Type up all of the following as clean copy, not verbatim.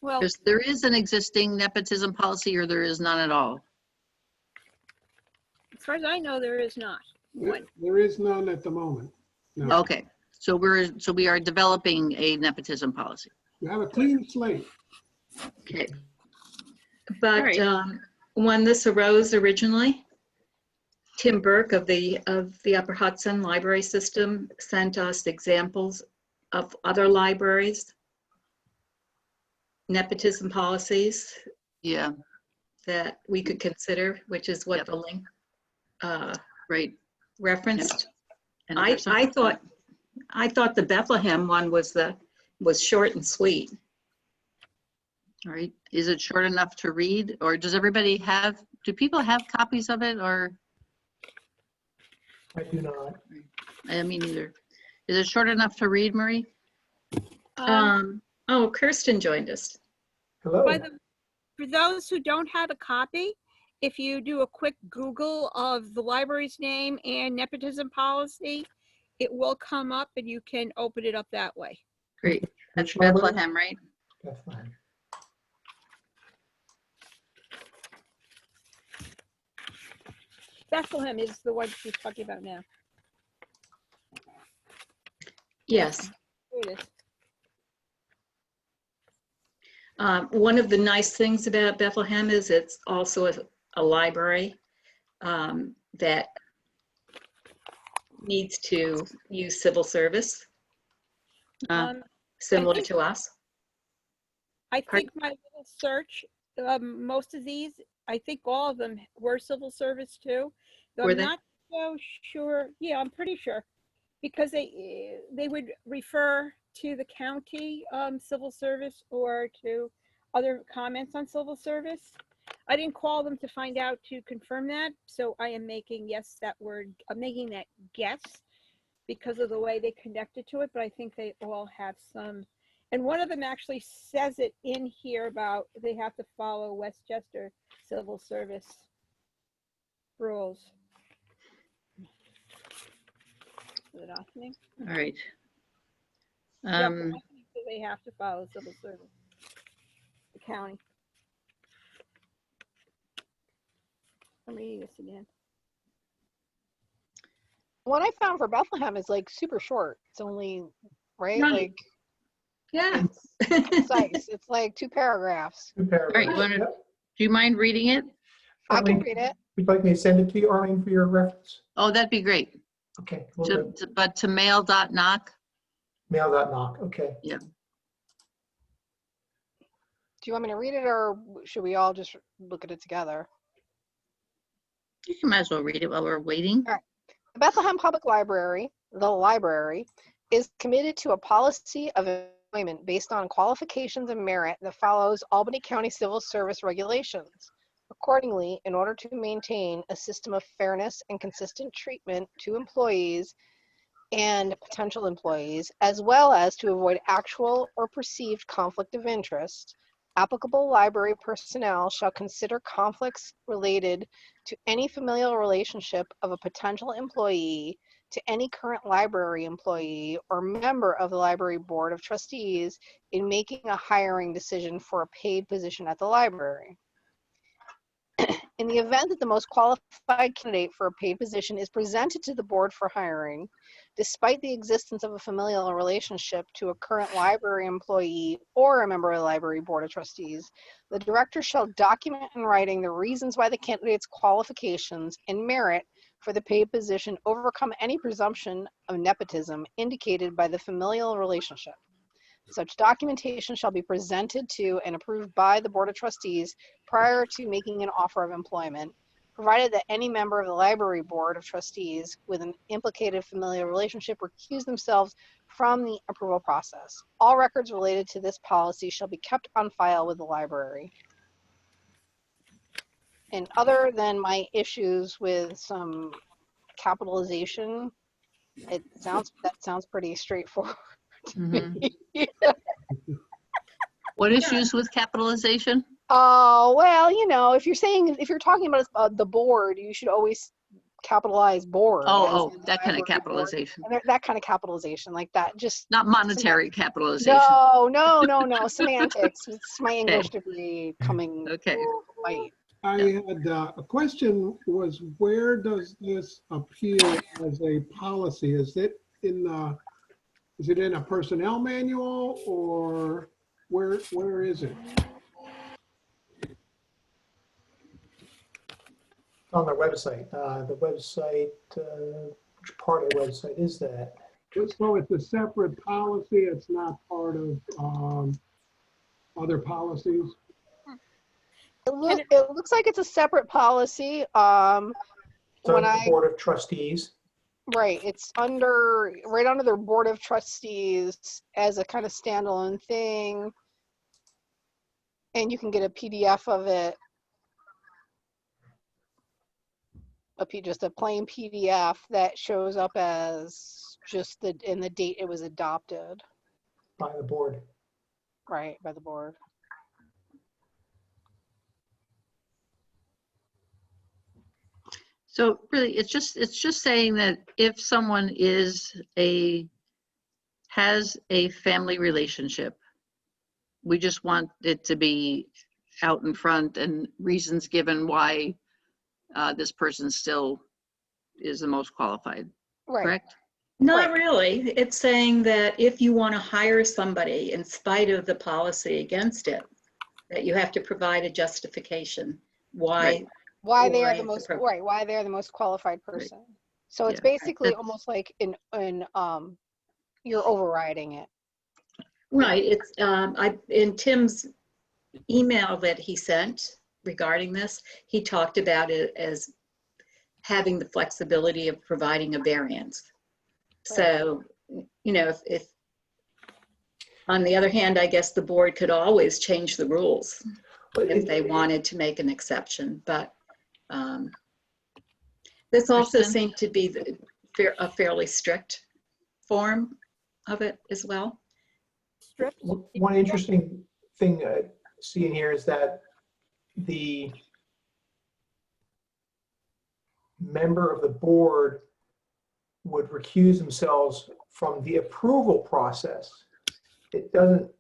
Well, There is an existing nepotism policy, or there is none at all? as far as I know, there is not one. There is none at the moment. No. Okay, so we are developing a nepotism policy. You have a clean slate. Okay. But right. when this arose originally, Tim Burke of the Upper Hudson Library System sent us examples of other libraries, nepotism policies Yeah, that we could consider, which is what Yep. the link right. referenced. And I there's some- thought the Bethlehem one was short and sweet. All right, is it short enough to read, or do people have copies of it, or? I do not. I mean, either. Is it short enough to read, Marie? Oh, Kirsten joined us. Hello. For those who don't have a copy, if you do a quick Google of the library's name and nepotism policy, it will come up and you can open it up that way. Great. That's Which library? Bethlehem, right? Bethlehem. Bethlehem is the one she's talking about now. Yes. Here it is. One of the nice things about Bethlehem is it's also a library that needs to use civil service, similar think- to us. I Pardon? think my little search, most of these, I think all of them were civil service too. Though Were I'm they? not so sure. Yeah, I'm pretty sure. Because they would refer to the county civil service or to other comments on civil service. I didn't call them to find out to confirm that. So I am making, I'm making that guess because of the way they connected to it, but I think they all have some. And one of them actually says it in here about they have to follow Westchester civil service rules. Is it opening? All right. Yeah, Um, they have to follow civil service. The county. I'm reading this again. What I found for Bethlehem is like super short. It's only, right? Right. Like Yeah. concise. It's like 2 paragraphs. 2 paragraphs. you wanna- Yep. do you mind reading it? I can Arlene, read it. would you like me to send it to you, Arlene, for your reference? Oh, that'd be great. Okay. We'll do. But to mail.knock. Mail.knock. Okay. Do you want me to read it or should we all just look at it together? You can might as well read it while we're waiting. The Bethlehem Public Library, the library, is committed to a policy of employment based on qualifications and merit that follows Albany County Civil Service regulations. Accordingly, in order to maintain a system of fairness and consistent treatment to employees and potential employees, as well as to avoid actual or perceived conflict of interest, applicable library personnel shall consider conflicts related to any familial relationship of a potential employee to any current library employee or member of the library board of trustees in making a hiring decision for a paid position at the library. In the event that the most qualified candidate for a paid position is presented to the board for hiring, despite the existence of a familial relationship to a current library employee or a member of the library board of trustees, the director shall document in writing the reasons why the candidate's qualifications and merit for the paid position overcome any presumption of nepotism indicated by the familial relationship. Such documentation shall be presented to and approved by the Board of Trustees prior to making an offer of employment, provided that any member of the Library Board of Trustees with an implicated familial relationship recuse themselves from the approval process. All records related to this policy shall be kept on file with the library. And other than my issues with some capitalization, that sounds pretty straightforward. Mhm. What issues with capitalization? Oh, well, if you're talking about the board, you should always capitalized board. as Oh, in that kind of library board. capitalization, And that kind of capitalization like that, just not monetary capitalization. no, semantics. It's my English degree coming Okay. to bite. I had a question was, where does this appear as a policy? Is it in a personnel manual, or where is it? On their website. The website, which part of the website is that? So it's a separate policy, it's not part of other policies? It looks like it's a separate policy. It's on When the I Board of Trustees. Right, it's right under their board of trustees as a kind of standalone thing. And you can get a PDF of it. Just a plain PDF that shows up as just the date it was adopted, By the board. right, by the board. So really, it's just saying that if someone has a family relationship, we just want it to be out in front and reasons given why this person still is the most qualified, Right, correct? Not Right. really. It's saying that if you want to hire somebody in spite of the policy against it, that you have to provide a justification why. Right. why they Or are the it's most, appropriate. right, why they're the most qualified person. So it's Yeah, basically that's- almost like you're overriding it. Right, it's, in Tim's email that he sent regarding this, he talked about it as having the flexibility of providing a variance. So, if on the other hand, I guess the board could always change the rules But if they wanted to make an exception, but this also Kristen? seemed to be a fairly strict form of it as well. Strict. One interesting thing seeing here is that the member of the board would recuse themselves from the approval process. It doesn't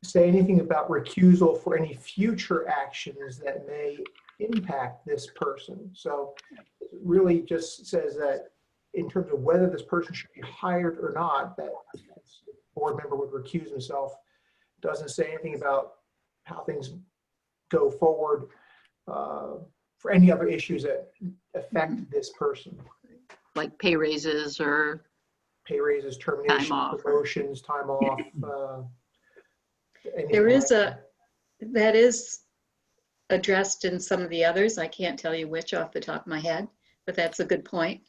say anything about recusal for any future actions that may impact this person. So it really just says that in terms of whether this person should be hired or not, that this board member would recuse himself. Doesn't say anything about how things go forward for any other issues that affect this person. Like pay raises or, Pay raises, termination, off. promotions, time off. anything There is like that is addressed in some of the others. I can't tell you which off the top of my head, but that's a good point.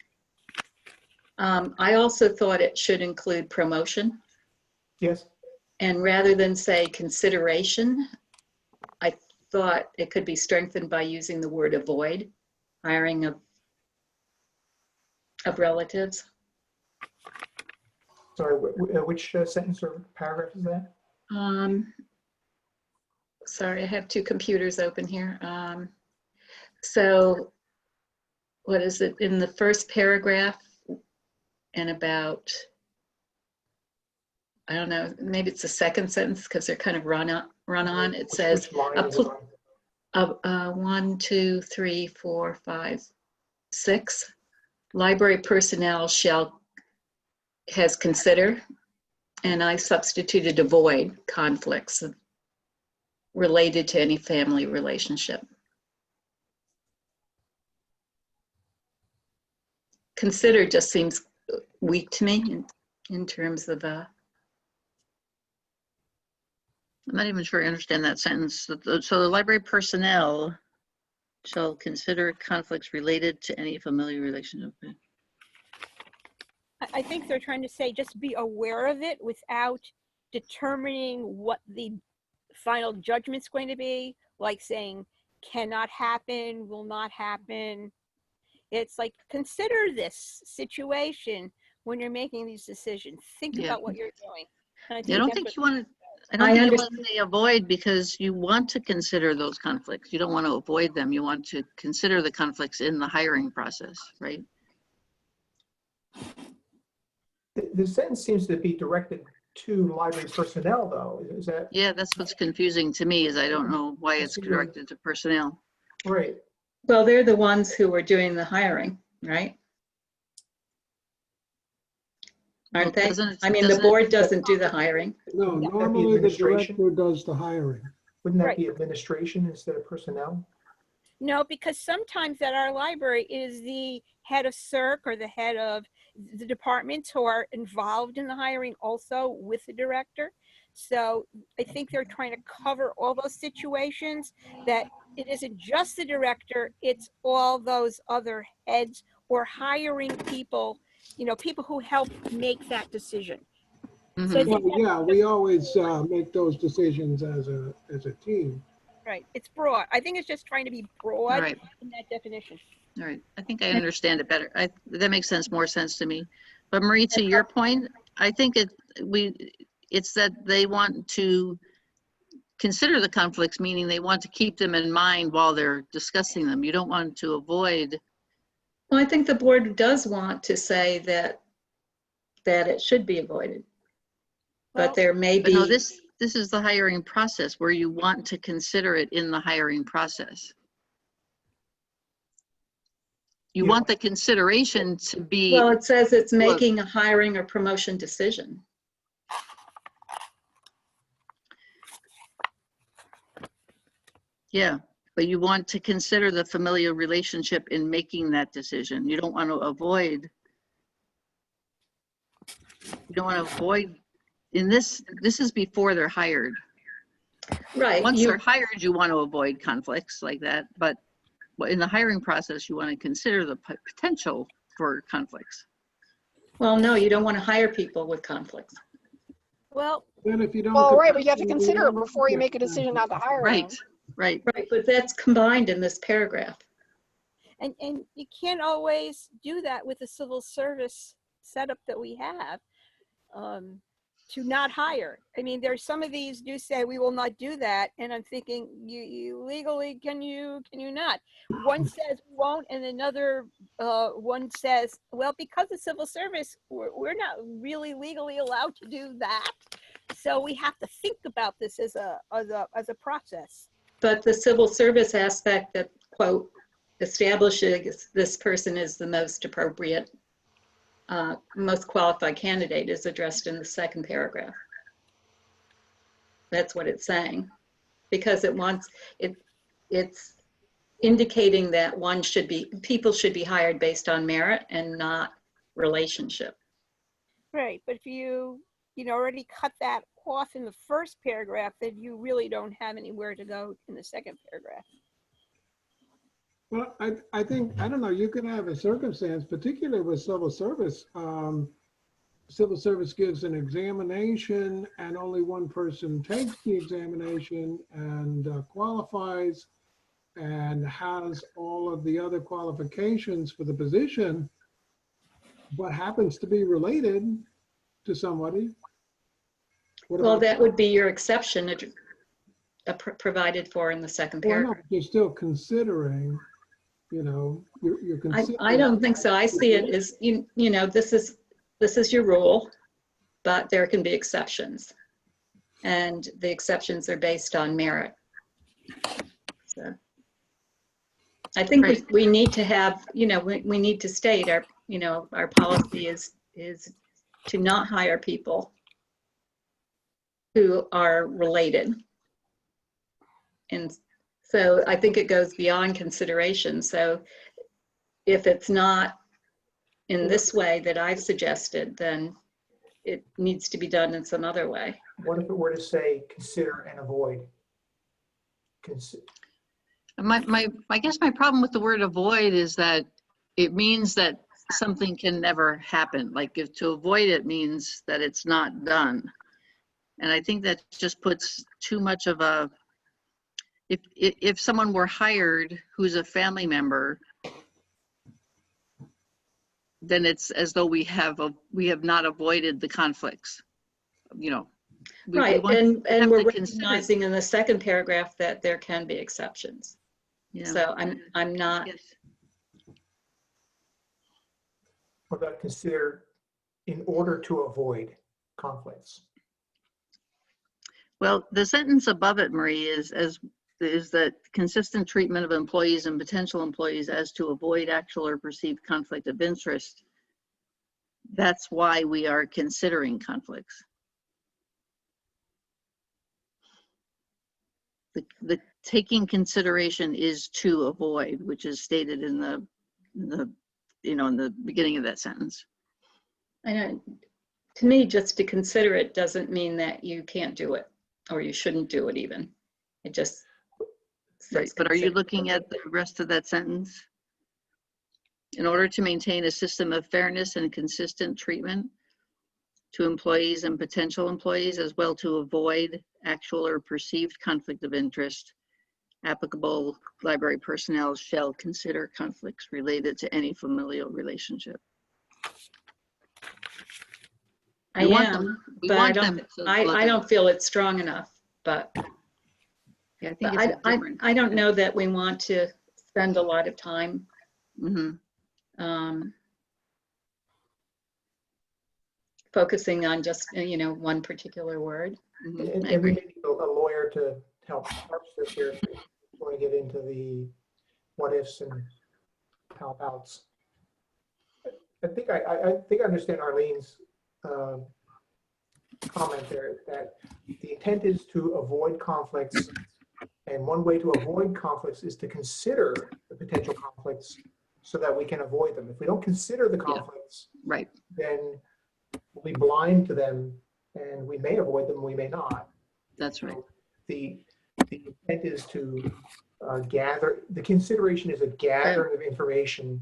I also thought it should include promotion. Yes, And rather than say consideration, I thought it could be strengthened by using the word avoid, hiring of relatives. sorry, which sentence or paragraph is that? Sorry, I have two computers open here. So what is it in the first paragraph and about, I don't know, maybe it's the second sentence because they're kind of run on. It says, Which line is it on? 1, 2, 3, 4, 5, 6. Library personnel has consider, and I substituted avoid conflicts related to any family relationship. Consider just seems weak to me in terms of I'm not even sure I understand that sentence. So the library personnel shall consider conflicts related to any familiar relationship. I think they're trying to say just be aware of it without determining what the final judgment's going to be, like saying cannot happen, will not happen. It's like, consider this situation when you're making these decisions. Think Yeah. about what you're doing. And I don't that's think what- you want to, I don't I think you understand. want to say avoid because you want to consider those conflicts. You don't want to avoid them. You want to consider the conflicts in the hiring process, right? The sentence seems to be directed to library personnel, though. Is that Yeah, that's what's confusing to me is I don't know why it's directed to personnel. right? Well, they're the ones who are doing the hiring, right? Aren't Well, they? doesn't it- I mean, the doesn't it- board doesn't do the hiring. No, Wouldn't that be normally the administration? director does the hiring. Wouldn't that Right. be administration instead of personnel? No, because sometimes at our library is the head of CERC or the head of the departments who are involved in the hiring also with the director. So I think they're trying to cover all those situations, that it isn't just the director, it's all those other heads or hiring people, people who help make that decision. So I Mhm. think Well, that's yeah, we always make those decisions as a team. right. It's broad. I think it's just trying to be All broad right, in that definition. all right. I think I understand it better. That makes more sense to me. But Marie, to your point, I think it's that they want to consider the conflicts, meaning they want to keep them in mind while they're discussing them. You don't want to avoid. Well, I think the board does want to say that it should be avoided. Well, But there may But no, be, this is the hiring process where you want to consider it in the hiring process. You Yeah. want the consideration to be, well, it says it's Look. making a hiring or promotion decision. yeah, but you want to consider the familial relationship in making that decision. You don't want to avoid. You don't want to avoid, this is before they're hired. Right. Once they're hired, you want to avoid conflicts like that, but in the hiring process, you want to consider the potential for conflicts. Well, no, you don't want to hire people with conflicts. well, Then if you don't. Well, right, but you have to then consider it don't before you get make a decision not to hire Right, them. right. Right, but that's combined in this paragraph. and you can't always do that with the civil service setup that we have, to not hire. I mean, there's some of these do say we will not do that, and I'm thinking, you legally can you not? One says we won't, and another one says, well, because of civil service, we're not really legally allowed to do that. So we have to think about this as a process. But the civil service aspect that, quote, establishes this person is the most appropriate, most qualified candidate is addressed in the second paragraph. That's what it's saying. Because it's indicating that people should be hired based on merit and not relationship. Right, but if you already cut that off in the first paragraph, then you really don't have anywhere to go in the second paragraph. Well, I think, I don't know, you can have a circumstance, particularly with civil service. Civil service gives an examination and only one person takes the examination and qualifies and has all of the other qualifications for the position, but happens to be related to somebody. What Well, about that would be your exception provided for in the second Well, no, paragraph. you're still considering, you're considering. I don't think so. I see it as, this is your rule, but there can be exceptions. And the exceptions are based on merit. So I think Right. we need to have, we need to state our policy is to not hire people who are related. And so I think it goes beyond consideration. So if it's not in this way that I've suggested, then it needs to be done in some other way. What if it were to say consider and avoid? I guess my problem with the word avoid is that it means that something can never happen. Like if to avoid it means that it's not done. And I think that just puts too much of a, if someone were hired who's a family member, then it's as though we have not avoided the conflicts, we Right, want- and have we're to consider- recognizing in the second paragraph that there can be exceptions. Yeah. So I'm not, Yes. What about consider in order to avoid conflicts? Well, the sentence above it, Marie, is that consistent treatment of employees and potential employees as to avoid actual or perceived conflict of interest. That's why we are considering conflicts. The taking consideration is to avoid, which is stated in the in the beginning of that sentence. I know, to me, just to consider it doesn't mean that you can't do it, or you shouldn't do it even. It just Right, says but are you consider. looking at the rest of that sentence? In order to maintain a system of fairness and consistent treatment to employees and potential employees, as well to avoid actual or perceived conflict of interest, applicable library personnel shall consider conflicts related to any familial relationship. I We want am, them- we but I want don't, them to I look at- don't feel it's strong enough, but Yeah, I think but it's a different. I don't know that we want to spend a lot of time Mhm. focusing on just, one particular word. Mhm, And I and we agree. may need a lawyer to help parse this here, if we want to get into the what ifs and how abouts. I think I understand Arlene's comment there, that the intent is to avoid conflicts. And one way to avoid conflicts is to consider the potential conflicts so that we can avoid them. If we don't consider the conflicts, Right, then we'll be blind to them, and we may avoid them, we may not. that's right. The intent is to gather, the consideration is a gathering of information,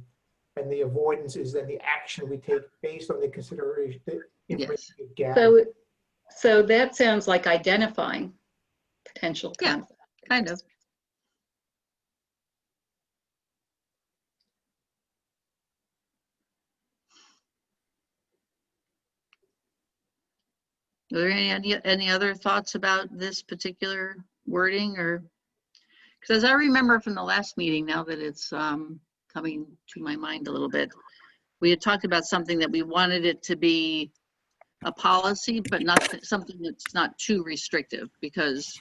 and the avoidance is then the action we take based on the consideration, the information we gather. So that sounds like identifying potential Yeah. conflict. Kind of. Are there any other thoughts about this particular wording, or? Because as I remember from the last meeting, now that it's coming to my mind a little bit, we had talked about something that we wanted it to be a policy, but not something that's not too restrictive, because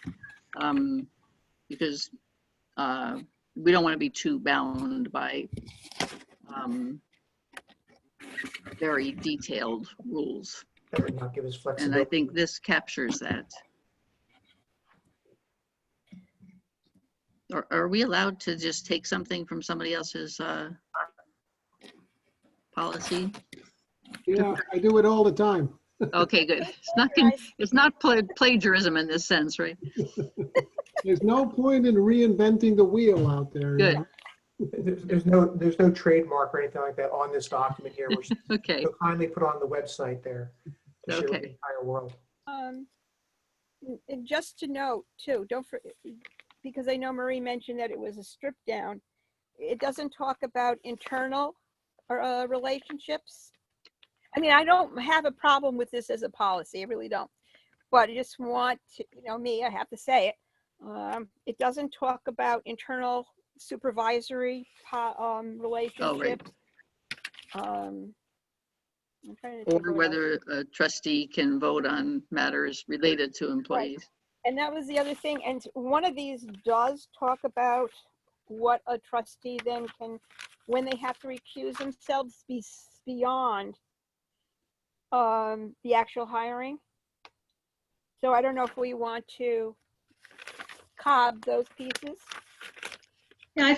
we don't want to be too bound by very detailed rules. That would not give us And flexibility. I think this captures that. Are we allowed to just take something from somebody else's policy? Yeah, I do it all the time. Okay, good. It's not plagiarism in this sense, right? There's no point in reinventing the wheel out there. you Good. know? There's no trademark or anything like that on this document here, which Okay, so kindly put on the website there to share with the Okay. entire world. And just to note too, because I know Marie mentioned that it was a strip down. It doesn't talk about internal relationships. I mean, I don't have a problem with this as a policy. I really don't. But I just want to, I have to say it. It doesn't talk about internal supervisory relationships. I'm trying to think or of what else. whether a trustee can vote on matters related to employees. And that was the other thing. And one of these does talk about what a trustee then can, when they have to recuse themselves beyond the actual hiring. So I don't know if we want to cob those pieces. Yeah, I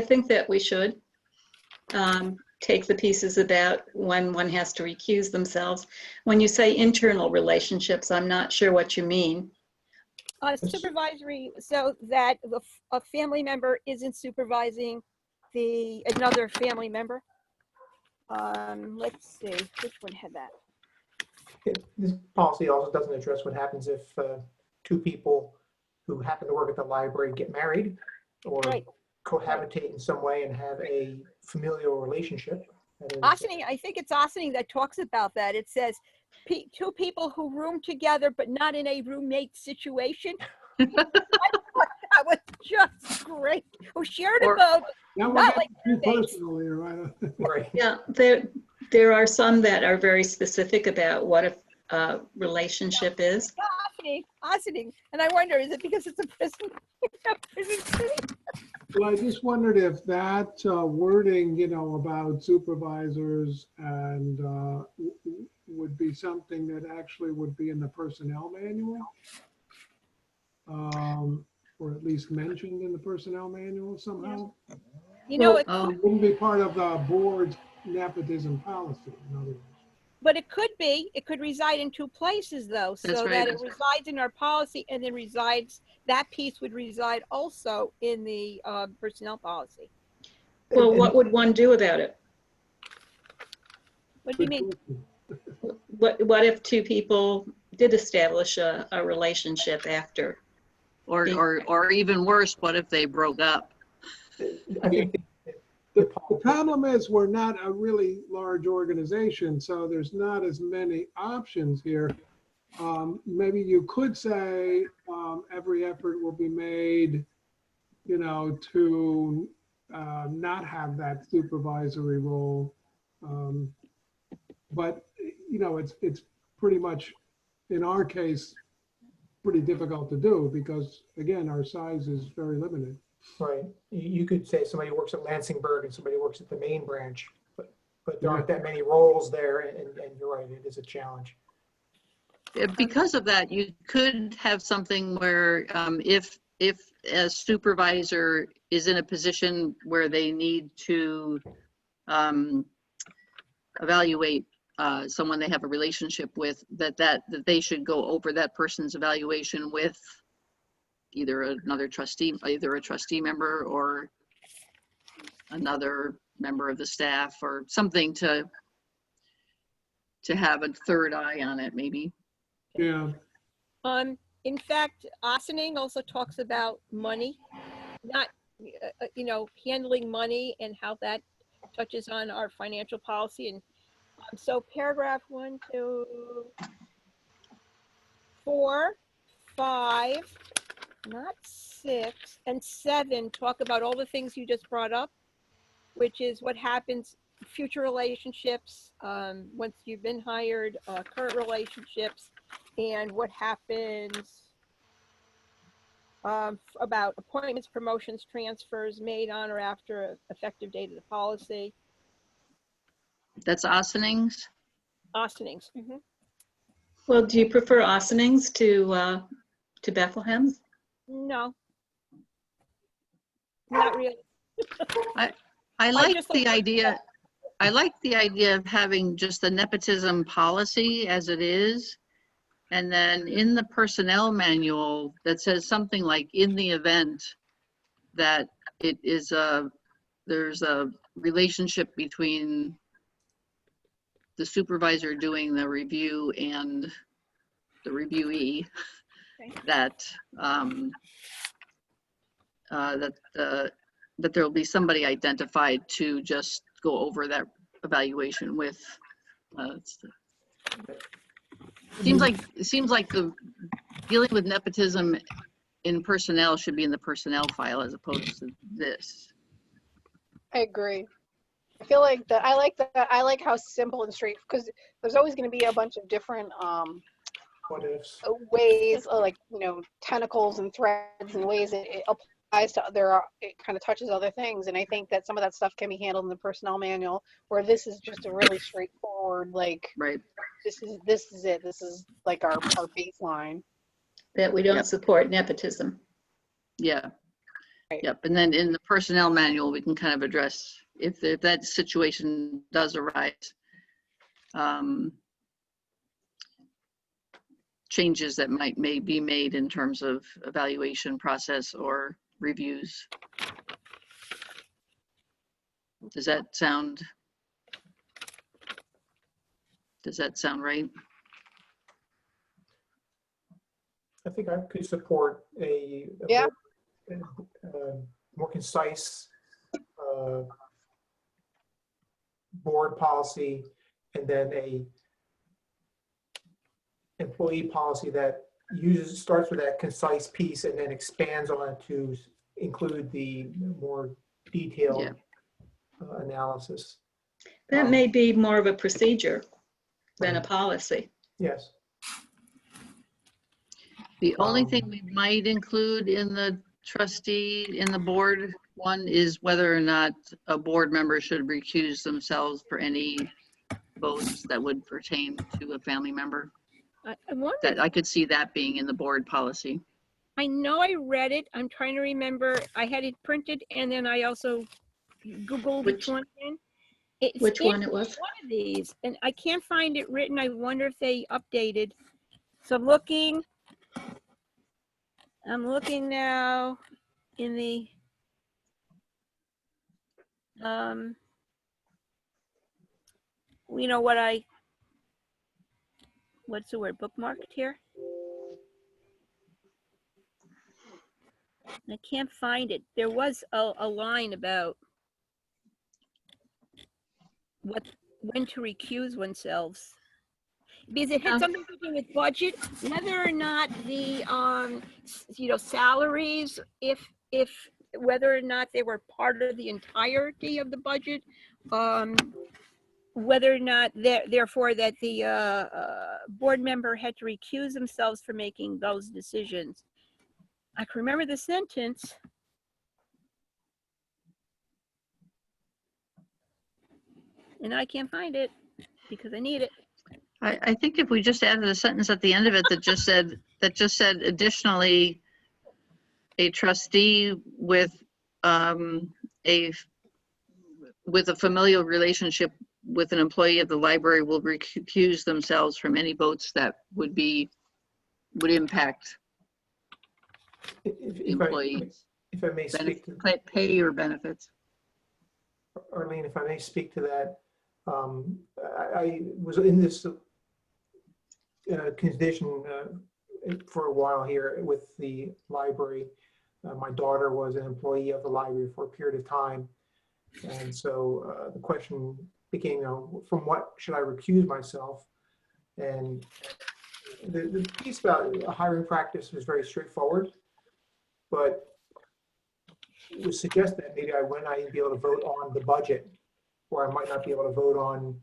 think that we should take the pieces about when one has to recuse themselves. When you say internal relationships, I'm not sure what you mean. Supervisory, so that a family member isn't supervising another family member. Let's see, which one had that? This policy also doesn't address what happens if two people who happen to work at the library get married or Right. cohabitate in some way and have a familial relationship. That is- Ossining, I think it's Ossining that talks about that. It says two people who room together, but not in a roommate situation. I thought that was just great. Who shared a Or- boat, Now we're not getting like too roommates. personal here, right? Right. Yeah, there are some that are very specific about what a relationship is. Fascinating. And I wonder, is it because it's a prison? Prison city? Well, I just wondered if that wording, you know, about supervisors and would be something that actually would be in the personnel manual? Or at least mentioned in the personnel manual somehow? You know, Well, it could, It wouldn't be part of the board's nepotism policy, in other words. but it could be. It could reside in two places, though, That's so right. that it resides in our policy and then resides. That piece would reside also in the personnel policy. Well, what would one do about it? What do you Good mean? question. What if two people did establish a relationship after? Or even worse, what if they broke up? I think The problem is we're not a really large organization, so there's not as many options here. Maybe you could say every effort will be made, you know, to not have that supervisory role. But, you know, it's pretty much, in our case, pretty difficult to do because, again, our size is very limited. right. You could say somebody works at Lansingburg and somebody works at the main branch, but there aren't that many roles there, and you're right, it is a challenge. Because of that, you could have something where if a supervisor is in a position where they need to evaluate someone they have a relationship with, that they should go over that person's evaluation with either another trustee, either a trustee member or another member of the staff, or something to have a third eye on it, maybe. Yeah. In fact, Ossining also talks about money, not, you know, handling money and how that touches on our financial policy. And so paragraph 1, 2, 4, 5, not 6, and 7 talk about all the things you just brought up, which is what happens, future relationships, once you've been hired, current relationships, and what happens about appointments, promotions, transfers made on or after effective date of the policy. That's Austening's. Austinings. Well, do you prefer Austenings to Bethlehem's? No, not really. I like just the like- idea. I like the idea of having just the nepotism policy as it is. And then in the personnel manual that says something like, in the event that it is there's a relationship between the supervisor doing the review and the reviewee, Okay. that that there will be somebody identified to just go over that evaluation with. It seems like the dealing with nepotism in personnel should be in the personnel file as opposed to this. I agree. I feel like that. I like that. I like how simple and straight, because there's always going to be a bunch of different What ifs? ways, like, you know, tentacles and threads and ways it applies to it kind of touches other things. And I think that some of that stuff can be handled in the personnel manual, where this is just a really straightforward, like, Right. this is it. This is like our baseline. That we don't Yep. support nepotism. Yeah. Right. Yep. And then in the personnel manual, we can kind of address if that situation does arise. Changes that may be made in terms of evaluation process or reviews. Does that sound right? I think I could support a Yeah. more concise board policy, and then employee policy that starts with that concise piece and then expands on it to include the more detailed analysis. That may be more of a procedure than a policy. Yes. The only thing we might include in the board one is whether or not a board member should recuse themselves for any votes that would pertain to a family member. I wonder, That I could see that being in the board policy. I know I read it. I'm trying to remember. I had it printed and then I also Googled which one again. It's Which in one it was? one of these, and I can't find it written. I wonder if they updated. So I'm looking now in the, you know what what's the word, bookmarked here? I can't find it. There was a line about when to recuse oneself. Because it had something to do with budget, whether or not the, salaries, whether or not they were part of the entirety of the budget, whether or not therefore that the board member had to recuse themselves from making those decisions. I can remember the sentence. And I can't find it because I need it. I think if we just added a sentence at the end of it that just said additionally, a trustee with a familial relationship with an employee of the library will recuse themselves from any votes that would impact employees. If I may speak to Pay or benefits. Arlene, if I may speak to that, I was in this condition for a while here with the library. My daughter was an employee of the library for a period of time. And so the question became, from what should I recuse myself? And the piece about a hiring practice was very straightforward, but it was suggested that maybe I might not be able to vote on the budget, or I might not be able to vote on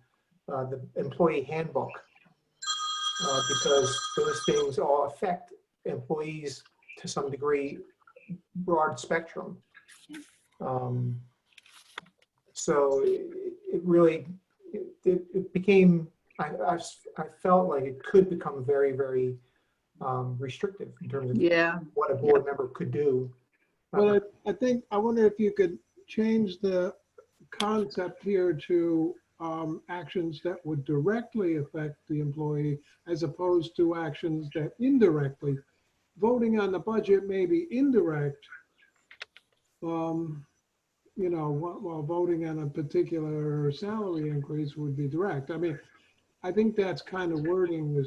the employee handbook, because those things all affect employees to some degree, broad spectrum. So it really, it became, I felt like it could become very, very restrictive in terms of what a board member could do. Well, I wonder if you could change the concept here to actions that would directly affect the employee as opposed to actions that indirectly. Voting on the budget may be indirect, while voting on a particular salary increase would be direct. I mean, I think that's kind of wording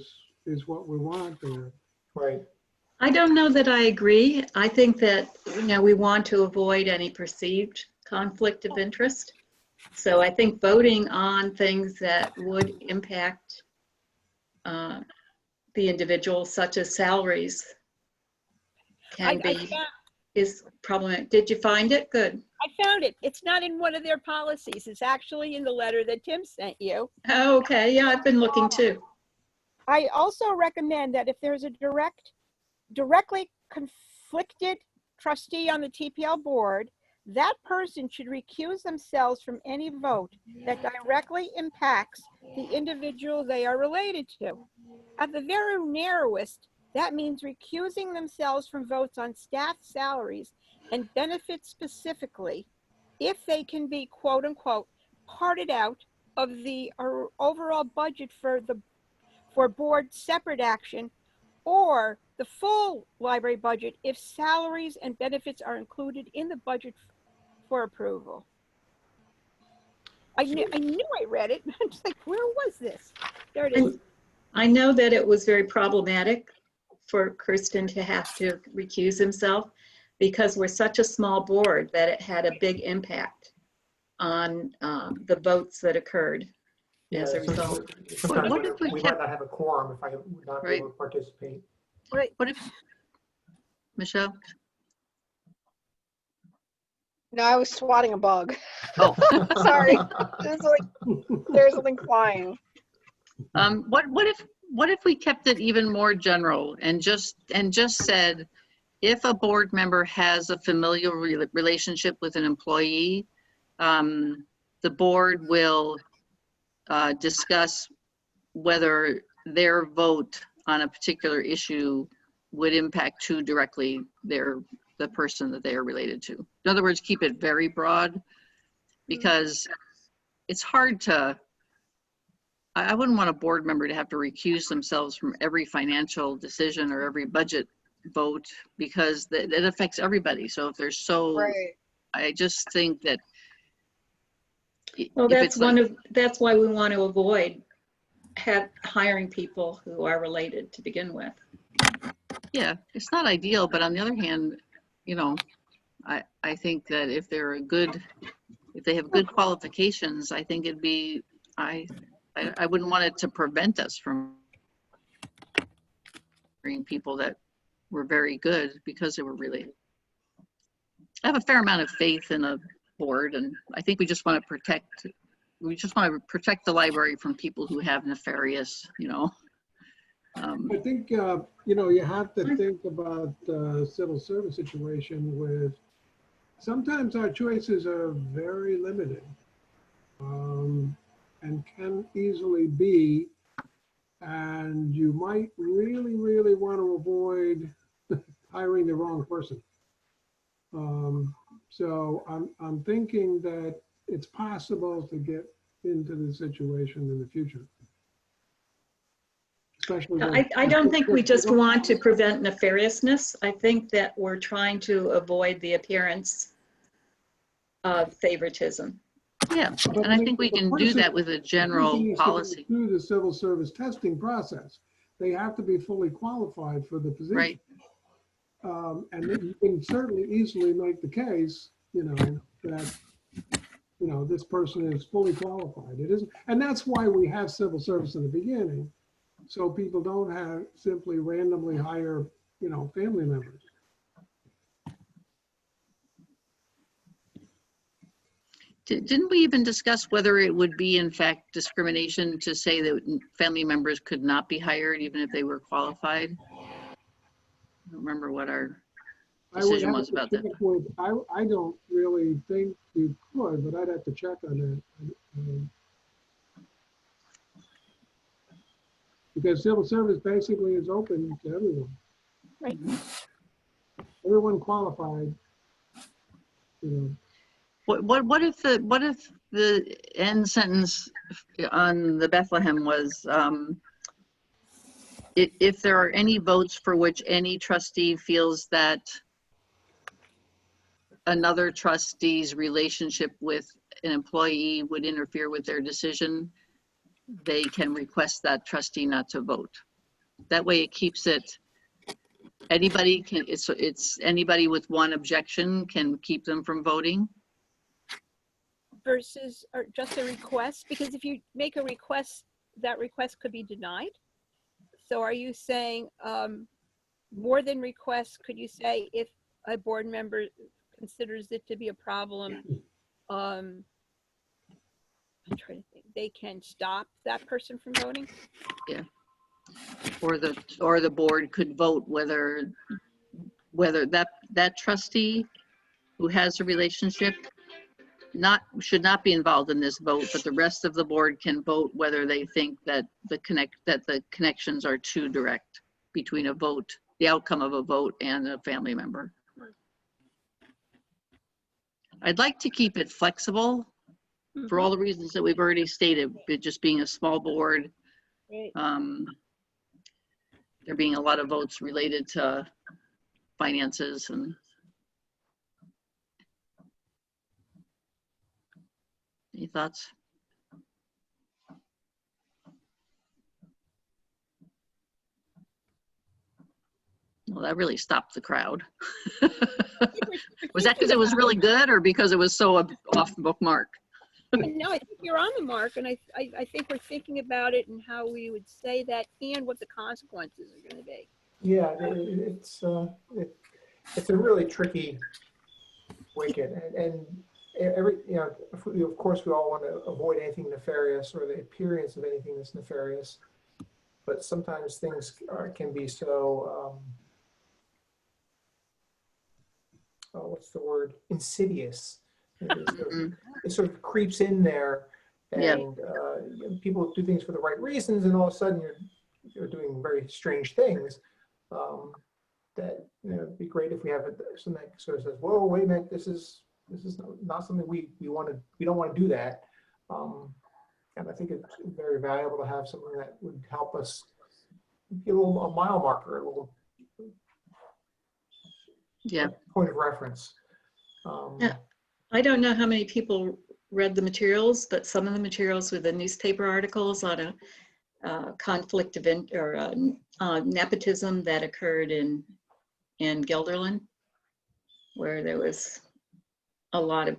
is what we want there. Right. I don't know that I agree. I think that, we want to avoid any perceived conflict of interest. So I think voting on things that would impact the individual, such as salaries, is problematic. Did you find it? Good. I found it. It's not in one of their policies. It's actually in the letter that Tim sent you. Oh, okay. Yeah, I've been looking too. I also recommend that if there's a directly conflicted trustee on the TPL board, that person should recuse themselves from any vote that directly impacts the individual they are related to. At the very narrowest, that means recusing themselves from votes on staff salaries and benefits specifically, if they can be, quote unquote, parted out of the overall budget for board separate action, or the full library budget if salaries and benefits are included in the budget for approval. I knew I read it. I'm just like, where was this? There it is. I know that it was very problematic for Kirsten to have to recuse himself because we're such a small board that it had a big impact on the votes that occurred. as a result. Sometimes What if we we might kept- not have a quorum if I would not be Right. able to participate. Right. What if, Michelle? No, I was swatting a bug. Oh, Sorry. It's like there's something flying. what if we kept it even more general and just said, if a board member has a familial relationship with an employee, the board will discuss whether their vote on a particular issue would impact too directly the person that they are related to. In other words, keep it very broad, because it's hard to, I wouldn't want a board member to have to recuse themselves from every financial decision or every budget vote, because that affects everybody. So if they're so, Right. I just think that. Well, if that's it's like- that's why we want to avoid hiring people who are related to begin with. Yeah, it's not ideal, but on the other hand, you know, I think that if they have good qualifications, I think it'd be, I wouldn't want it to prevent us from hiring people that were very good because they were related. I have a fair amount of faith in a board, and I think we just want to protect the library from people who have nefarious, I think, you have to think about the civil service situation with, sometimes our choices are very limited, and can easily be, and you might really, really want to avoid hiring the wrong person. So I'm thinking that it's possible to get into the situation in the future. Especially I don't think we just want to prevent nefariousness. I think that we're trying to avoid the appearance of favoritism. yeah, and I think we can do that with a general policy, Through the civil service testing process, they have to be fully qualified for the position. right? And then you can certainly easily make the case, that, this person is fully qualified. It isn't, and that's why we have civil service in the beginning, so people don't simply randomly hire, family members. Didn't we even discuss whether it would be in fact discrimination to say that family members could not be hired even if they were qualified? I don't remember what our I would decision have was to about that. check with, I don't really think you could, but I'd have to check on that. Because civil service basically is open to everyone. Right. Everyone qualified, What if the end sentence on the Bethlehem was, if there are any votes for which any trustee feels that another trustee's relationship with an employee would interfere with their decision, they can request that trustee not to vote. That way it keeps it, anybody can, it's anybody with one objection can keep them from voting. Versus or just a request, because if you make a request, that request could be denied. So are you saying more than requests? Could you say if a board member considers it to be a problem, I'm trying to think, they can stop that person from voting? Or the board could vote whether that trustee who has a relationship should not be involved in this vote, but the rest of the board can vote whether they think that the connections are too direct between a vote, the outcome of a vote, and a family member. I'd like to keep it flexible for all the reasons that we've already stated, it just being a small board. Right. There being a lot of votes related to finances and. Any thoughts? Well, that really stopped the crowd. Was that because it was really good or because it was so off bookmark? And no, I think you're on the mark, and I think we're thinking about it and how we would say that and what the consequences are going to be. Yeah, it's a really tricky wicket, and every, of course, we all want to avoid anything nefarious or the appearance of anything that's nefarious, but sometimes things can be so, what's the word? Insidious. It sort of creeps in there, and people do things for the right reasons, and all of a sudden you're doing very strange things. That it'd be great if we have something that sort of says, "Whoa, wait a minute, this is not something we don't want to do that." And I think it's very valuable to have something that would help us be a mile marker, a little point of reference. Yeah. I don't know how many people read the materials, but some of the materials were the newspaper articles on a conflict of nepotism that occurred in Guilderland, where there was a lot of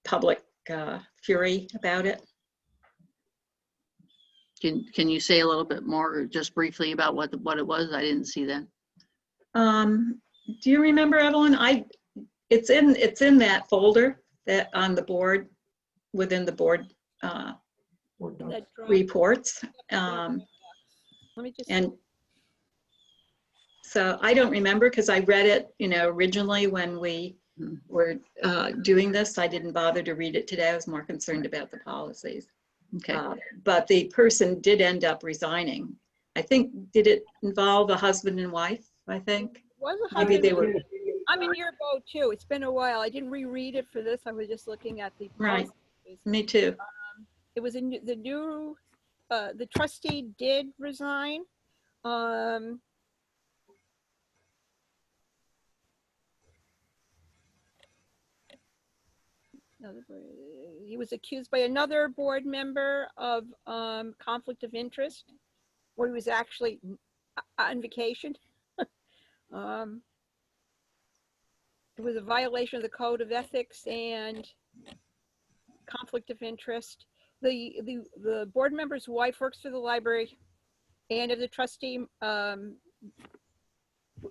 public fury about it. Can you say a little bit more, just briefly, about what it was? I didn't see that. Do you remember, Evelyn? It's in that folder that on the board, within the board reports. Let me just. And so I don't remember, because I read it, originally when we were doing this. I didn't bother to read it today. I was more concerned about the policies. Okay. But the person did end up resigning. I think, did it involve a husband and wife, I think? Was a Maybe husband. they were. I'm in your boat too. It's been a while. I didn't reread it for this. I was just looking at the Right. policies. Me too. It was the trustee did resign. He was accused by another board member of conflict of interest, where he was actually on vacation. It was a violation of the code of ethics and conflict of interest. The board member's wife works for the library, and as a trustee,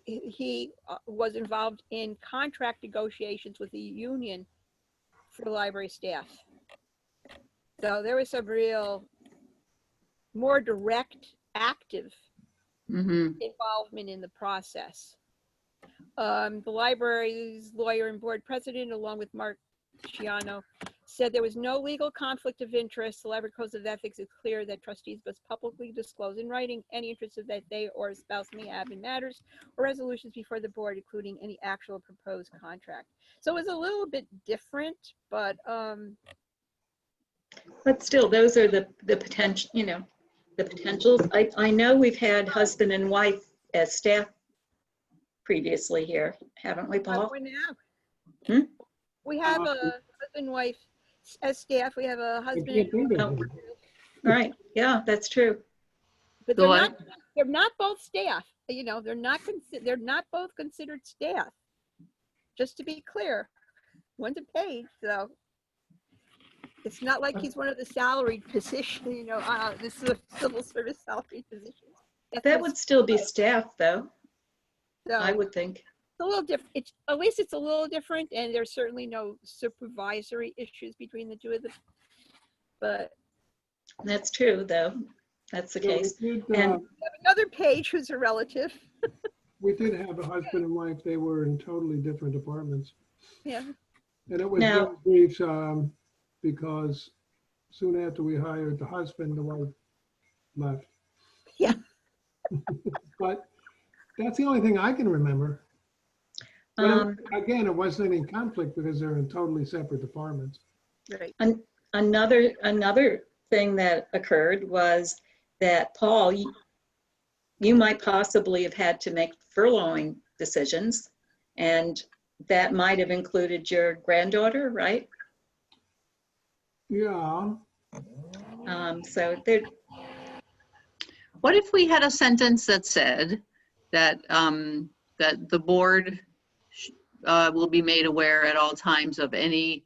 he was involved in contract negotiations with the union for library staff. So there was some real, more direct, active involvement in the process. The library's lawyer and board president, along with Mark Ciano, said there was no legal conflict of interest. The library code of ethics is clear that trustees must publicly disclose in writing any interests that they or a spouse may have in matters or resolutions before the board, including any actual proposed contract. So it was a little bit different, but still, those are the potential, the potentials. I know we've had husband and wife as staff previously here, haven't we, Paul? We have a husband and wife as staff. We have a husband and wife. Right. Yeah, that's true. But they're not both staff. They're not both considered staff. Just to be clear, one's a paid, so it's not like he's one of the salaried positions. This is a civil service salaried position. That would still be staff, though. So I would think. It's a little different. At least it's a little different, and there's certainly no supervisory issues between the two of them. But that's true, though. That's the case. And we have another page who's a relative. we did have a husband and wife. They were in totally different departments. Yeah. And it was very brief because soon after we hired the husband, the wife left. Yeah. But that's the only thing I can remember. But again, it wasn't any conflict because they're in totally separate departments. Right. Another thing that occurred was that, Paul, you might possibly have had to make furloughing decisions, and that might have included your granddaughter, right? Yeah. So there. What if we had a sentence that said that that the board will be made aware at all times of any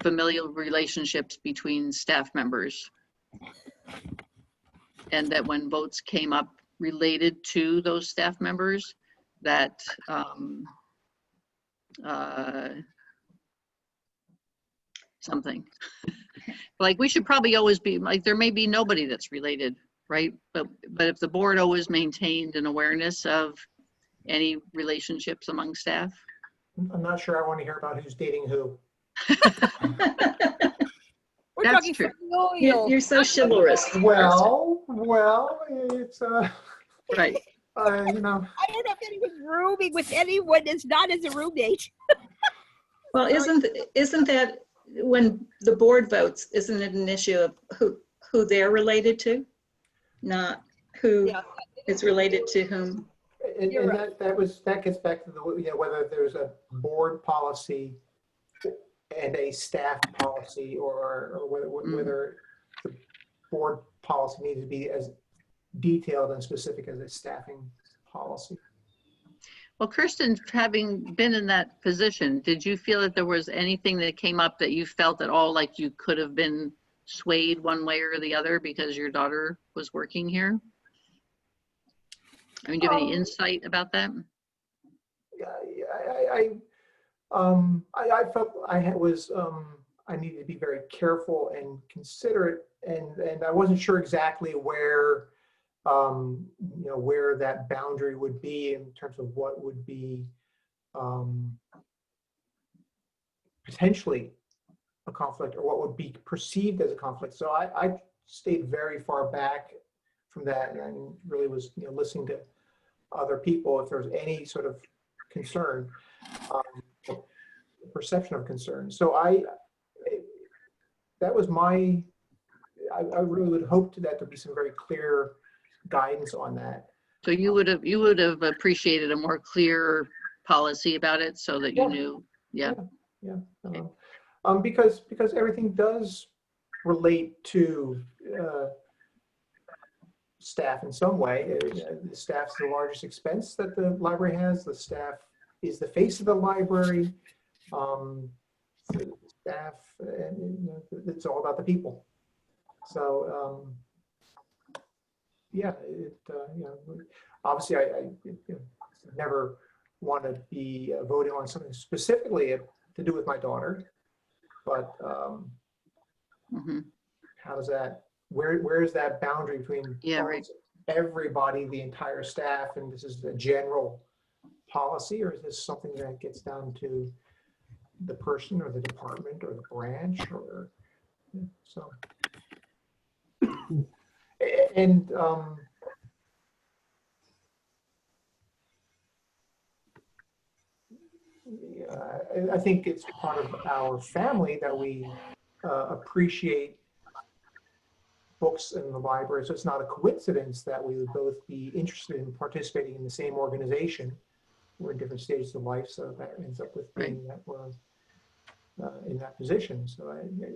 familial relationships between staff members. And that when votes came up related to those staff members, that something. Like, we should probably always be, like, there may be nobody that's related, right? But if the board always maintained an awareness of any relationships among staff. I'm not sure I want to hear about who's dating who. We're That's talking true. familial. You're so chivalrous. Well, it's, Right. you know, I don't know if anyone's rooming with anyone that's not as a roommate. Well, isn't that when the board votes, isn't it an issue of who they're related to? Not who Yeah. is related to whom? and You're right. that gets back to the, whether there's a board policy and a staff policy, or whether the board policy needs to be as detailed and specific as a staffing policy. Well, Kirsten, having been in that position, did you feel that there was anything that came up that you felt at all like you could have been swayed one way or the other because your daughter was working here? I mean, do you have any insight about that? I felt I needed to be very careful and considerate, and I wasn't sure exactly where, where that boundary would be in terms of what would be potentially a conflict, or what would be perceived as a conflict. So I stayed very far back from that, and really was listening to other people if there was any sort of concern, perception of concern. So that was I really would hope that there'd be some very clear guidance on that. So you would have appreciated a more clear policy about it so that you knew. Yeah. Because everything does relate to staff in some way. The staff's the largest expense that the library has. The staff is the face of the library. Staff, it's all about the people. So obviously I never want to be voting on something specifically to do with my daughter, but how does that, where is that boundary between everybody, the entire staff, and this is the general policy, or is this something that gets down to the person or the department or the branch, or so? And I think it's part of our family that we appreciate books in the library. So it's not a coincidence that we would both be interested in participating in the same organization. We're in different stages of life, so that ends up with being that we're in that position. So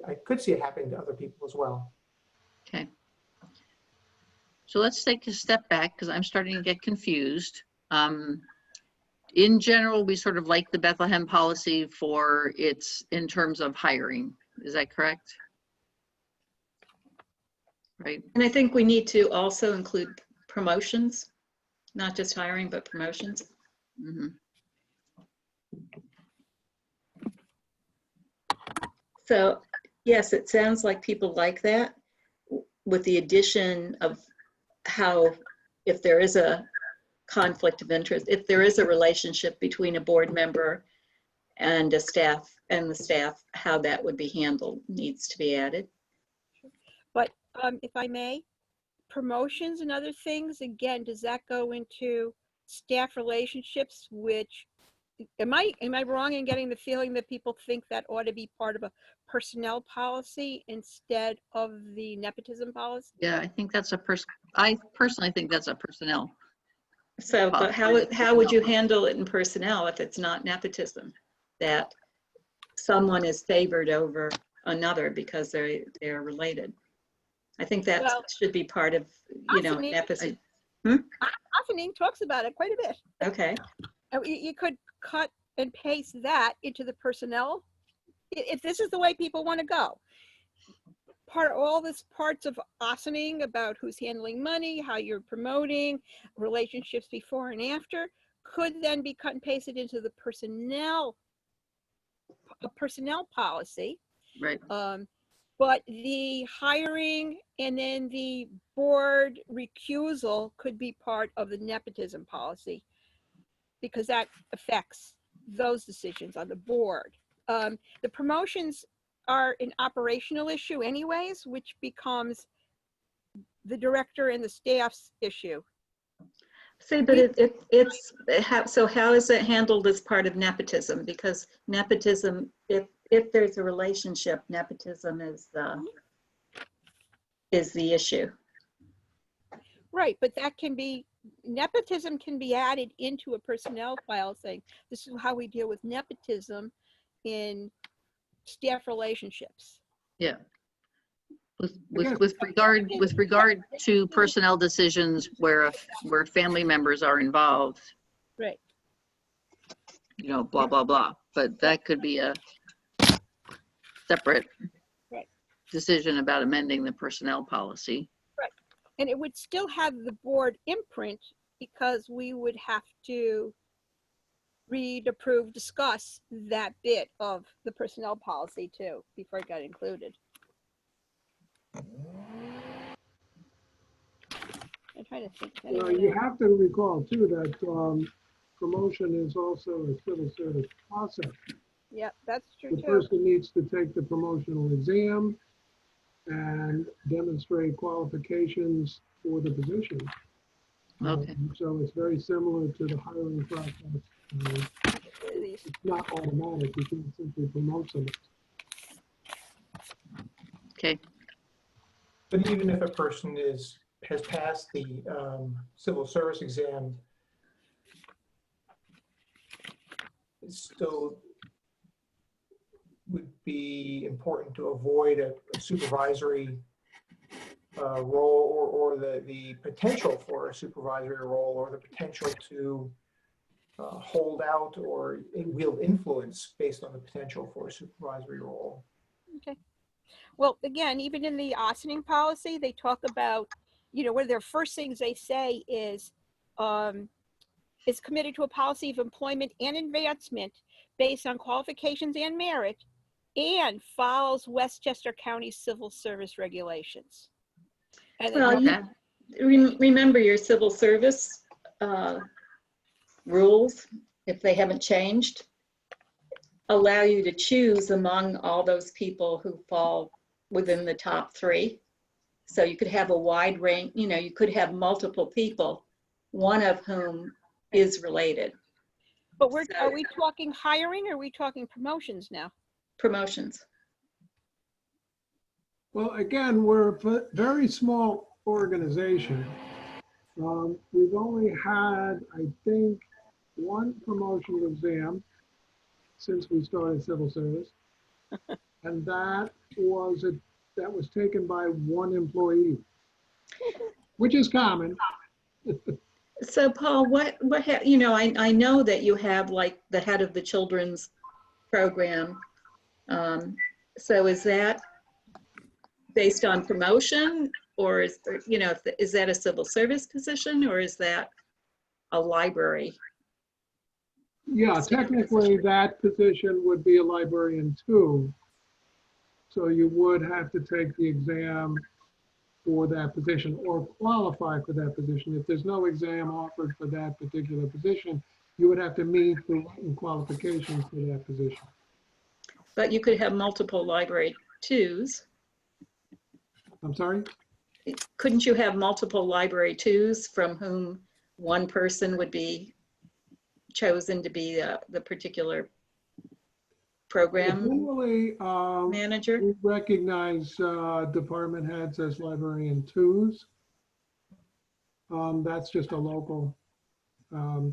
I could see it happening to other people as well. Okay. So let's take a step back, because I'm starting to get confused. In general, we sort of like the Bethlehem policy for its, in terms of hiring. Is that correct? Right. And I think we need to also include promotions, not just hiring, but promotions. Mm-hmm. So yes, it sounds like people like that, with the addition of how, if there is a conflict of interest, if there is a relationship between a board member and the staff, how that would be handled needs to be added. But if I may, promotions and other things, again, does that go into staff relationships, which, am I wrong in getting the feeling that people think that ought to be part of a personnel policy instead of the nepotism policy? Yeah, I think that's I personally think that's a personnel. So, but how would you handle it in personnel if it's not nepotism, that someone is favored over another because they're related? I think that should be part of, nepotism. Oefening talks about it quite a bit. Okay. You could cut and paste that into the personnel if this is the way people want to go. All this parts of auctioning about who's handling money, how you're promoting relationships before and after could then be cut and pasted into the personnel policy. Right. But the hiring and then the board recusal could be part of the nepotism policy because that affects those decisions on the board. The promotions are an operational issue anyways, which becomes the director and the staff's issue. See, but so how is it handled as part of nepotism? Because nepotism, if there's a relationship, nepotism is the issue. Right, but nepotism can be added into a personnel file saying, this is how we deal with nepotism in staff relationships. Yeah. With regard to personnel decisions where family members are involved, Right. you know, blah, blah, blah. But that could be a separate Right. decision about amending the personnel policy. Right. And it would still have the board imprint because we would have to read, approve, discuss that bit of the personnel policy too before it got included. I'm trying to think. You have to recall too that promotion is also a civil service process. Yeah, that's true The too. person needs to take the promotional exam and demonstrate qualifications for the position. Okay. So it's very similar to the hiring process. It's not automatic. You can't simply promote someone. Okay. But even if a person has passed the civil service exam, it still would be important to avoid a supervisory role or the potential for a supervisory role or the potential to hold out or wield influence based on the potential for a supervisory role. Okay. Well, again, even in the auctioning policy, they talk about, one of their first things they say is committed to a policy of employment and advancement based on qualifications and merit and follows Westchester County Civil Service regulations. And Well, remember your civil service rules, if they haven't changed, allow you to choose among all those people who fall within the top 3. So you could have a wide range, you could have multiple people, one of whom is related. But are we talking hiring or are we talking promotions now? Promotions. Well, again, we're a very small organization. We've only had, I think, one promotional exam since we started civil service. And that was taken by one employee, which is common. So Paul, I know that you have like the head of the children's program. So is that based on promotion, or is that a civil service position, or is that a library? Yeah, technically that position would be a librarian too. So you would have to take the exam for that position or qualify for that position. If there's no exam offered for that particular position, you would have to meet the written qualifications for that position. But you could have multiple library twos. I'm sorry? Couldn't you have multiple library twos from whom one person would be chosen to be the particular program Generally, manager? we recognize department heads as librarian twos. That's just a local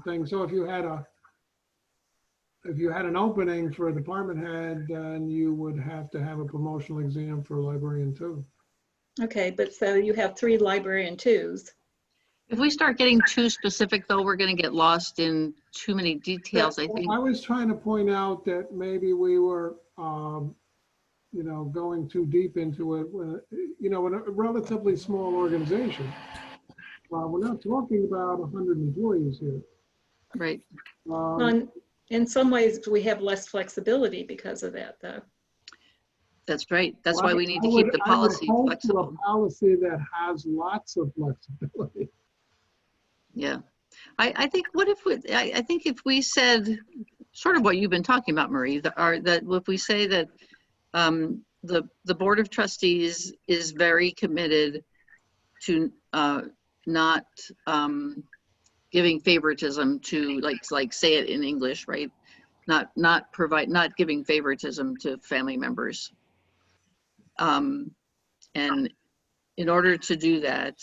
thing. So if you had an opening for a department head, then you would have to have a promotional exam for a librarian two. Okay, but so you have 3 librarian twos. If we start getting too specific, though, we're going to get lost in too many details, I think. I was trying to point out that maybe we were going too deep into it, in a relatively small organization. We're not talking about 100 employees here. Right. Um, In some ways, we have less flexibility because of that, though. That's right. That's why we need I to would- keep the I would policy hope for flexible. a policy that has lots of flexibility. Yeah. I think what if we, I think if we said sort of what you've been talking about, Marie, that if we say that the Board of Trustees is very committed to not giving favoritism to, like say it in English, right? Not giving favoritism to family members. And in order to do that,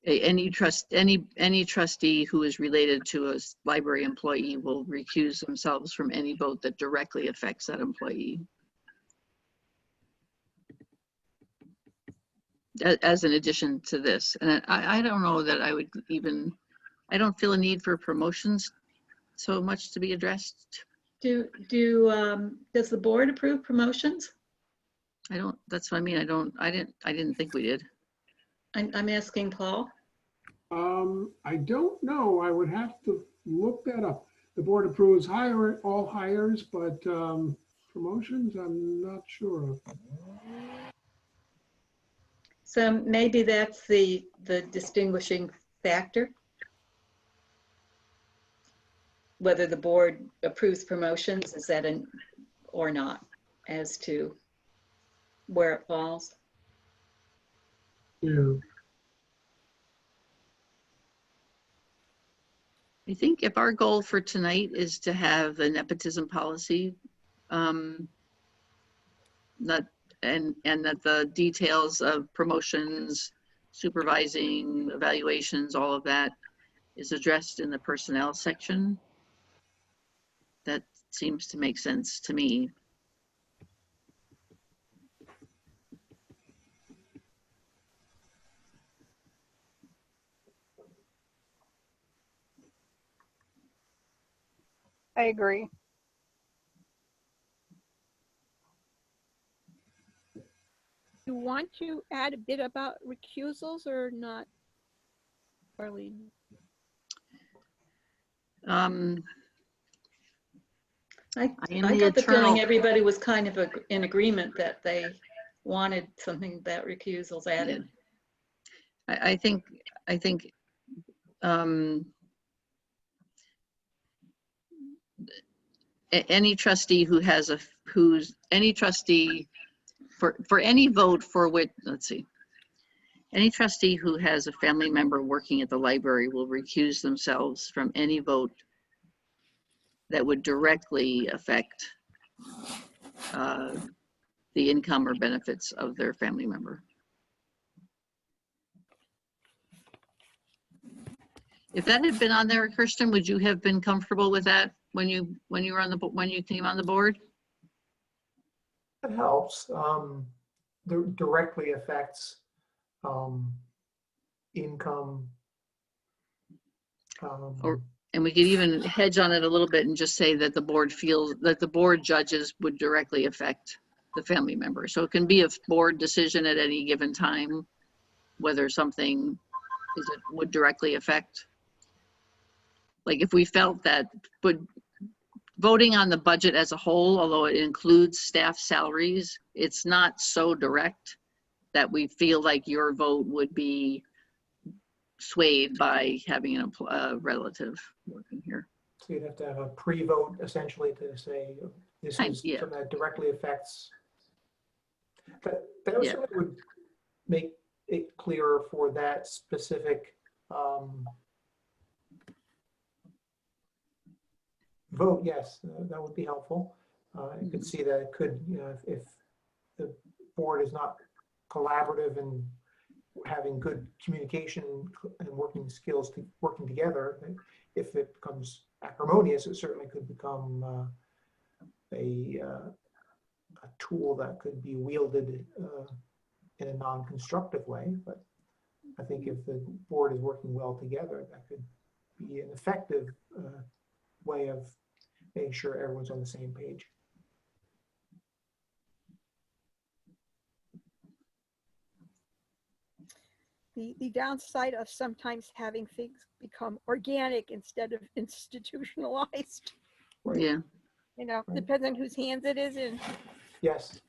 any trustee who is related to a library employee will recuse themselves from any vote that directly affects that employee. As an addition to this, and I don't know that I would even, I don't feel a need for promotions so much to be addressed. Does the board approve promotions? That's what I mean. I didn't think we did. I'm asking Paul. I don't know. I would have to look that up. The board approves all hires, but promotions, I'm not sure of. So maybe that's the distinguishing factor. Whether the board approves promotions, is that or not, as to where it falls. Yeah. I think if our goal for tonight is to have a nepotism policy, and that the details of promotions, supervising, evaluations, all of that is addressed in the personnel section, that seems to make sense to me. I agree. You want to add a bit about recusals or not, Arlene? I am got the the feeling eternal- everybody was kind of in agreement that they wanted something about recusals added. I think any trustee who has any trustee for any vote for which, let's see, any trustee who has a family member working at the library will recuse themselves from any vote that would directly affect the income or benefits of their family member. If that had been on there, Kirsten, would you have been comfortable with that when you were on when you came on the board? That helps. Directly affects income. And we could even hedge on it a little bit and just say that the board feels that the board judges would directly affect the family member. So it can be a board decision at any given time, whether something would directly affect. Like if we felt that voting on the budget as a whole, although it includes staff salaries, it's not so direct that we feel like your vote would be swayed by having a relative working here. So you'd have to have a pre-vote essentially to say this is Yeah. something that directly affects. That also would make it clearer for that specific vote. Yes, that would be helpful. You could see that it could, if the board is not collaborative and having good communication and working skills to working together, if it becomes acrimonious, it certainly could become a tool that could be wielded in a non-constructive way. But I think if the board is working well together, that could be an effective way of making sure everyone's on the same page. The downside of sometimes having things become organic instead of institutionalized, Right. Yeah. you know, Right. depends on whose hands it is in. Yes.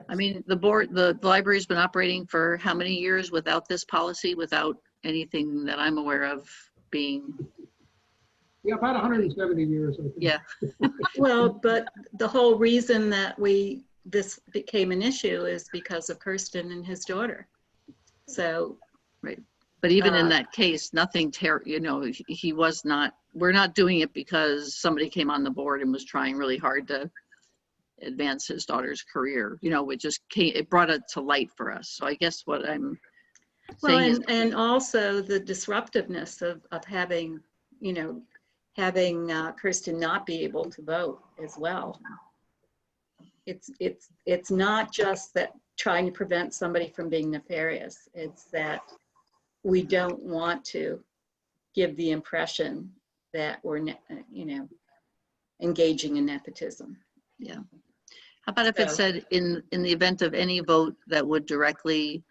I mean, the library's been operating for how many years without this policy, without anything that I'm aware of being, Yeah, about 170 years, I think. yeah. Well, but the whole reason that this became an issue is because of Kirsten and his daughter. So, But even in Uh, that case, nothing, he was not, we're not doing it because somebody came on the board and was trying really hard to advance his daughter's career. It brought it to light for us. So I guess what I'm well, saying is, and also the disruptiveness of having, having Kirsten not be able to vote as well. It's not just that trying to prevent somebody from being nefarious. It's that we don't want to give the impression that we're, engaging in nepotism. how about if it So- said in the event of any vote that would directly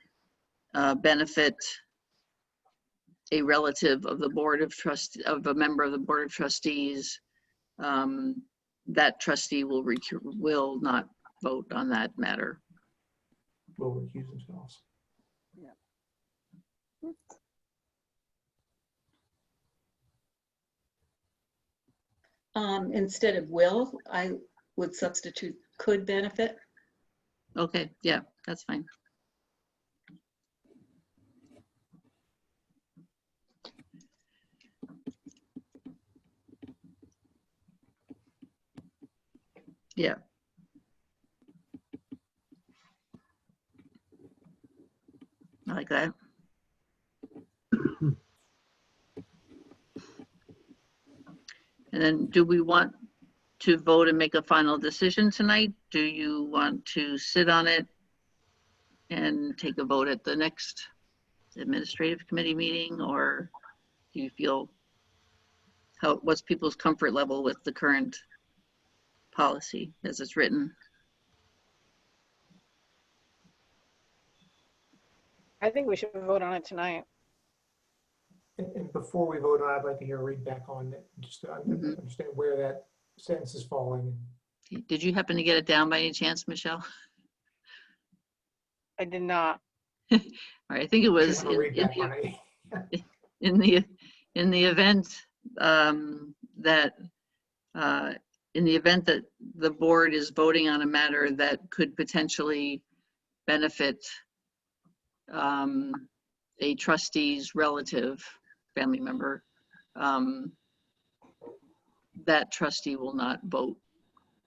benefit a relative of the board of trust, of a member of the board of trustees, that trustee will not vote on that matter. Will recuse themselves. Instead of will, I would substitute could benefit. Okay, yeah, that's fine. Yeah. I like that. And then do we want to vote and make a final decision tonight? Do you want to sit on it and take a vote at the next administrative committee meeting? Or do you feel, what's people's comfort level with the current policy as it's written? I think we should vote on it tonight. And before we vote on it, I'd like to hear a read back on it, just to Mhm. understand where that sentence is falling. Did you happen to get it down by any chance, Michelle? I did not. All right, I think it was Have a read back on it. in the event that in the event that the board is voting on a matter that could potentially benefit a trustee's relative, family member, that trustee will not vote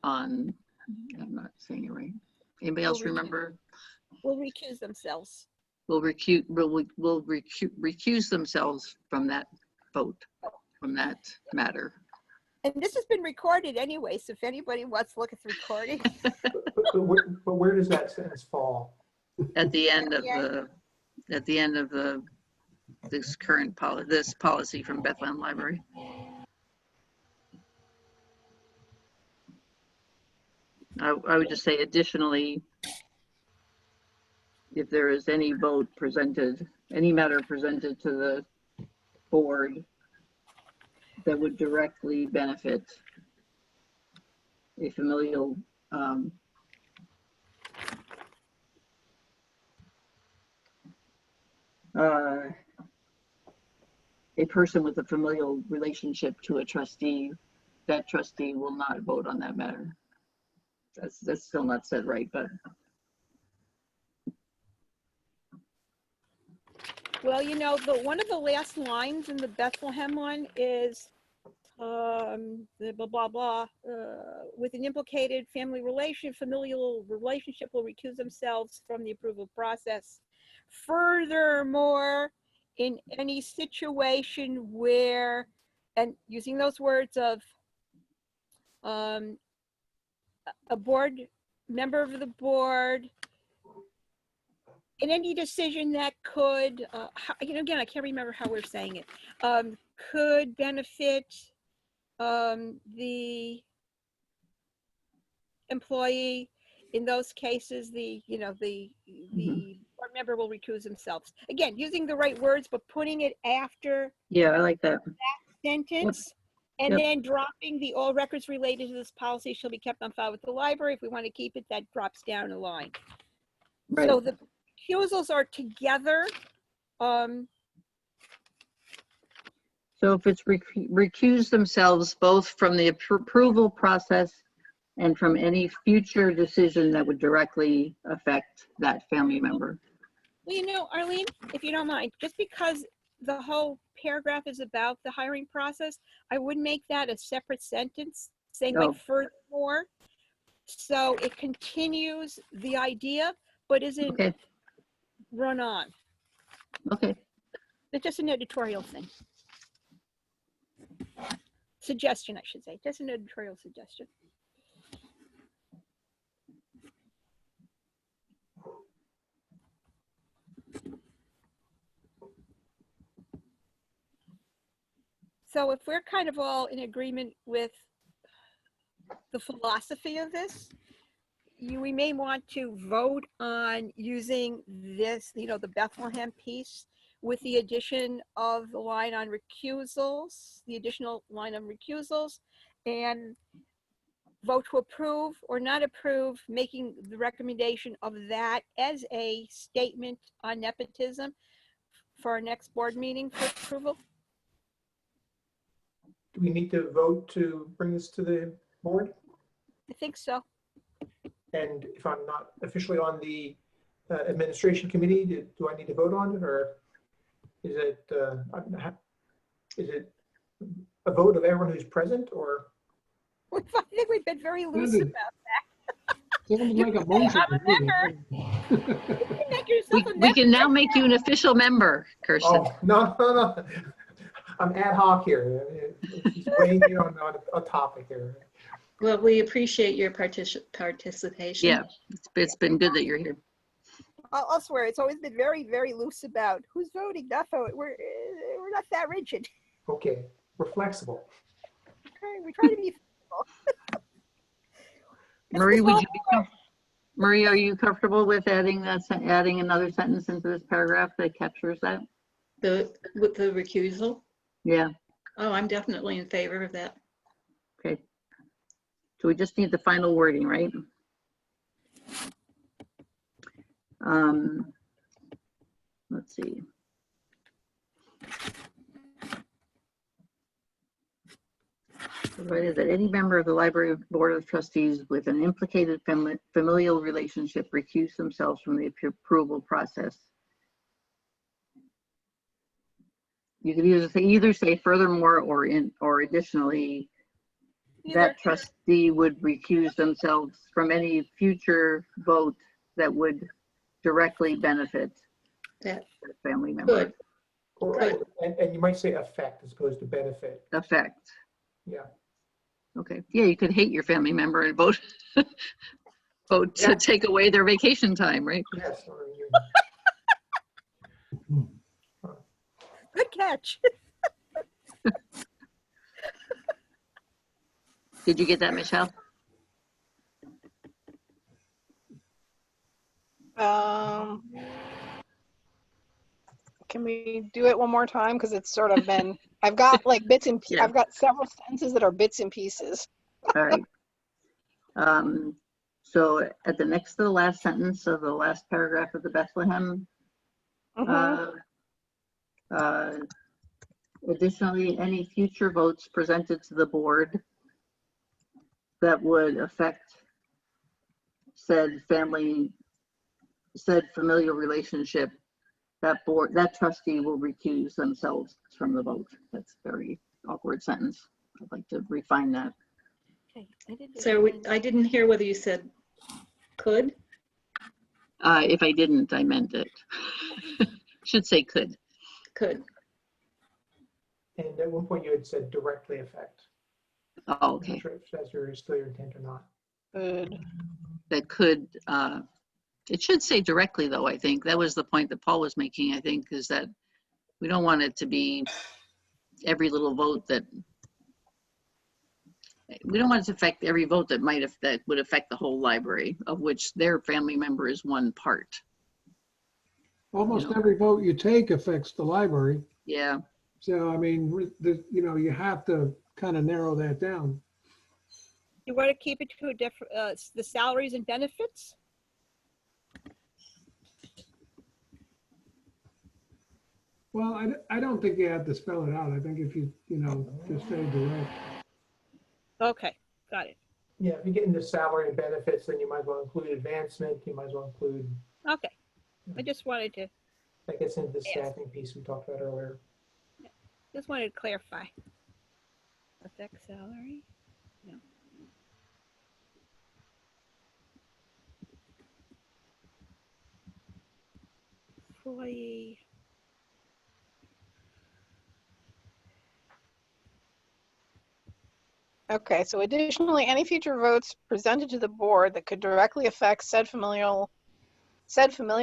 on, I'm not saying it right. Anybody else remember? Will recuse themselves. Will recuse themselves from that vote, from that matter. And this has been recorded anyway, so if anybody wants to look at the recording. But where does that sentence fall? At the end of Yeah. this current this policy from Bethlehem Library. I would just say additionally, if there is any vote presented, any matter presented to the board that would directly benefit a familial a person with a familial relationship to a trustee, that trustee will not vote on that matter. That's still not said right, but Well, one of the last lines in the Bethlehem one is, the blah, blah, blah, with an implicated familial relationship will recuse themselves from the approval process. Furthermore, in any situation where, and using those words of, a board member of the board in any decision that could, again, I can't remember how we're saying it, could benefit the employee. In those cases, the board member will recuse themselves. Again, using the right words, but putting it after Yeah, I like that. sentence. And Yep. then dropping the all records related to this policy shall be kept on file with the library. If we want to keep it, that drops down a line. Right. So the recusals are together. So if it's recuse themselves both from the approval process and from any future decision that would directly affect that family member. Well, Arlene, if you don't mind, just because the whole paragraph is about the hiring process, I would make that a separate sentence saying Oh. like furthermore. So it continues the idea, but isn't Okay, run on. okay. It's just an editorial thing. Suggestion, I should say, just an editorial suggestion. So if we're kind of all in agreement with the philosophy of this, we may want to vote on using this, the Bethlehem piece with the addition of the line on recusals, the additional line on recusals, and vote to approve or not approve, making the recommendation of that as a statement on nepotism for our next board meeting for approval. Do we need to vote to bring this to the board? I think so. And if I'm not officially on the administration committee, do I need to vote on it, or is it a vote of everyone who's present, or? I think we've been very loose Sounded- about Sounds like a motion I'm a to me. it. Make yourself a We can now make you an official member, Kirsten. Oh, no. I'm ad hoc here. Just weighing in on a topic here. Well, we appreciate your participation. Yeah, it's been good that you're here. I'll swear, it's always been very, very loose about who's voting, not voting. We're not that rigid. Okay, we're flexible. Okay, we try to be flexible. Marie, would you be Marie, are you comfortable with adding another sentence into this paragraph that captures that? With the recusal? Yeah, Oh, I'm definitely in favor of that. okay. So we just need the final wording, right? Let's see. Provided that any member of the library board of trustees with an implicated familial relationship recuse themselves from the approval process. You could either say furthermore or additionally, that trustee would recuse themselves from any future vote that would directly benefit That the family member. good. Or, and you might say affect as opposed to benefit. Affect. Yeah. Okay. Yeah, you could hate your family member and vote vote Yeah. to take away their vacation time, right? Yes. Or Good catch. Did you get that, Michelle? Can we do it one more time? Because it's sort of been, I've got like bits and Yeah. I've got several sentences that are bits and pieces. All right. So at the next to the last sentence of the last paragraph of the Bethlehem, Mhm. additionally, any future votes presented to the board that would affect said familial relationship, that trustee will recuse themselves from the vote. That's a very awkward sentence. I'd like to refine that. Okay, So I didn't hear whether you said could. If I didn't, I meant it. Should say could. Could. and at one point you had said directly affect. Oh, I'm okay. not sure if that's still your intent or not. Good. That could It should say directly, though, I think. That was the point that Paul was making, I think, is that we don't want it to be every little vote that, we don't want it to affect every vote that that would affect the whole library, of which their family member is one part. Almost know. every vote you take affects the library. Yeah, So, I mean, you have to kind of narrow that down. You want to keep it to a different, the salaries and benefits? Well, I don't think you have to spell it out. I think if you just say direct. Okay, got it. Yeah, if you get into salary and benefits, then you might as well include advancement, you might as well include, Okay. I just wanted to that gets into the Yes. staffing piece we talked about earlier. clarify. Affect salary? No. Employee. Okay, so additionally, any future votes presented to the board that could directly affect said familial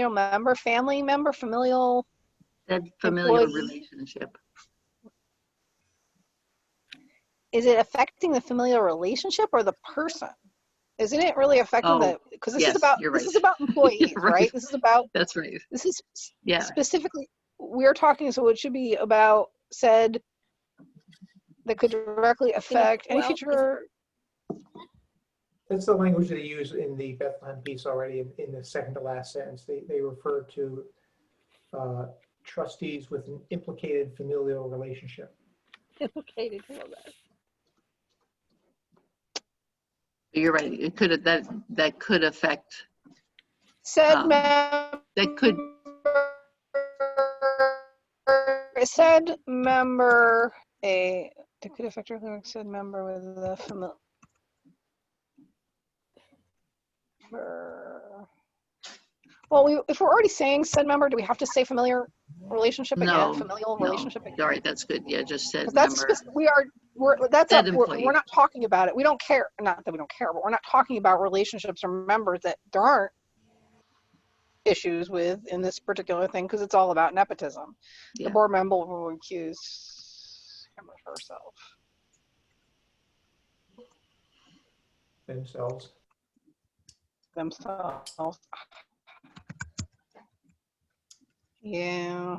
member, family member, familial, that familial Employee. relationship. is it affecting the familial relationship or the person? Isn't it really affecting Oh, the, because this yes, is about, you're this is right. about employees, Right. right? This is about, That's right. this is Yeah, specifically, we're talking, so it should be about said that could directly affect any well, future, That's the language they use in the Bethlehem piece already in the second to last sentence. They refer to trustees with an implicated familial relationship. Implicated. Hold on. you're right. It could, that could affect, said that could, said member, that could affect said member with the familial. Well, if we're already saying said member, do we have to say familiar relationship again? No, Familial no. relationship again? All right, that's good. Yeah, just said 'Cause that's member. Said employee. we're not talking about it. We don't care. Not that we don't care, but we're not talking about relationships or members that there aren't issues with in this particular thing because it's all about nepotism. Yeah. The board member will accuse him or herself. Themselves. Themselves. Yeah.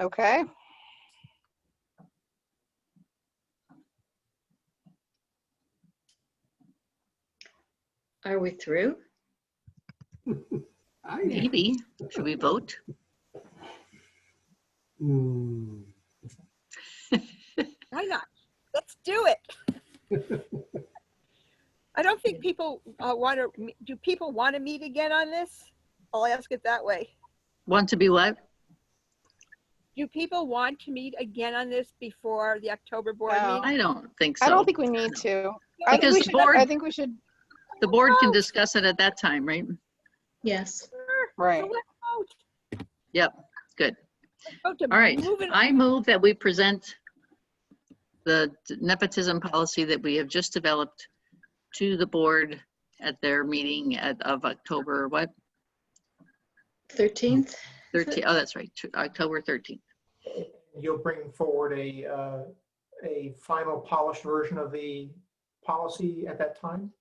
Okay. Are we through? Maybe. Should we vote? Hmm. Why not? Let's do it. I don't think people want to, do people want to meet again on this? I'll ask it that way. Want to be what? Do people want to meet again on this before the October board No. meeting? I don't think so. I don't think we need to. I think Because we the should, board- I think we should, The board can discuss it at that time, right? Yes. right. So let's vote. Yep, good. Let's vote to All right. move it- I move that we present the nepotism policy that we have just developed to the board at their meeting of October, what? 13th? 13, oh, that's right, October 13th. You'll bring forward a final polished version of the policy at that time?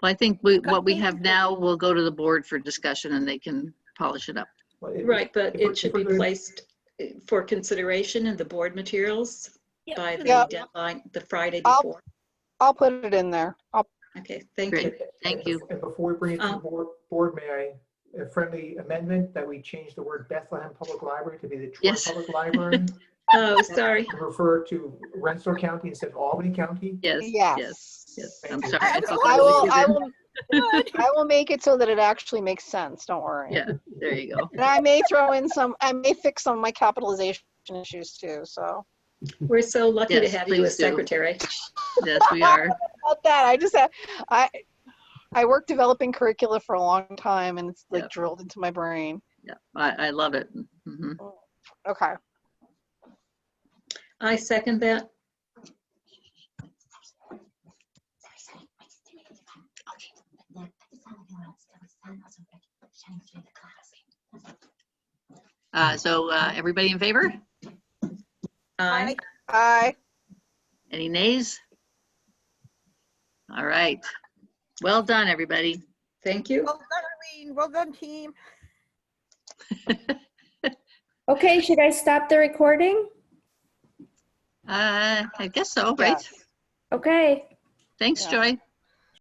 Well, I think what we have now will go to the board for discussion and they can polish it up. Well, if- Right, but if we're- it should if we're be gonna- placed for consideration in the board materials Yep. by the Yep. deadline, the Friday I'll- before. I'll put it in there. Okay, thank Great. you. Thank you. And before we bring it to the board, may I, a friendly amendment that we change the word Bethlehem Public Library to be the Troy Yes. Public Library? Oh, sorry. And refer to Rensselaer County instead of Albany County? Yes, Yes. yes. Thank I'm you. sorry. I thought I that was will, I given. will, I will make it so that it actually makes sense. Don't worry. Yeah, there you go. And I may throw in I may fix some of my capitalization issues too. So We're so lucky to Yes, have you as please do. secretary. Yes, we are. About that, I just have, I worked developing curricula for a long time, and it's like Yep. drilled into my brain. Yeah, I love it. Mhm. Okay. I second that. So everybody in favor? Aye. Aye. Any nays? All right. Well done, everybody. Thank you. Well done, Arlene. Well done, team. Okay, should I stop the recording? I guess so, right? Yes. Okay. Thanks, Yeah. Joy.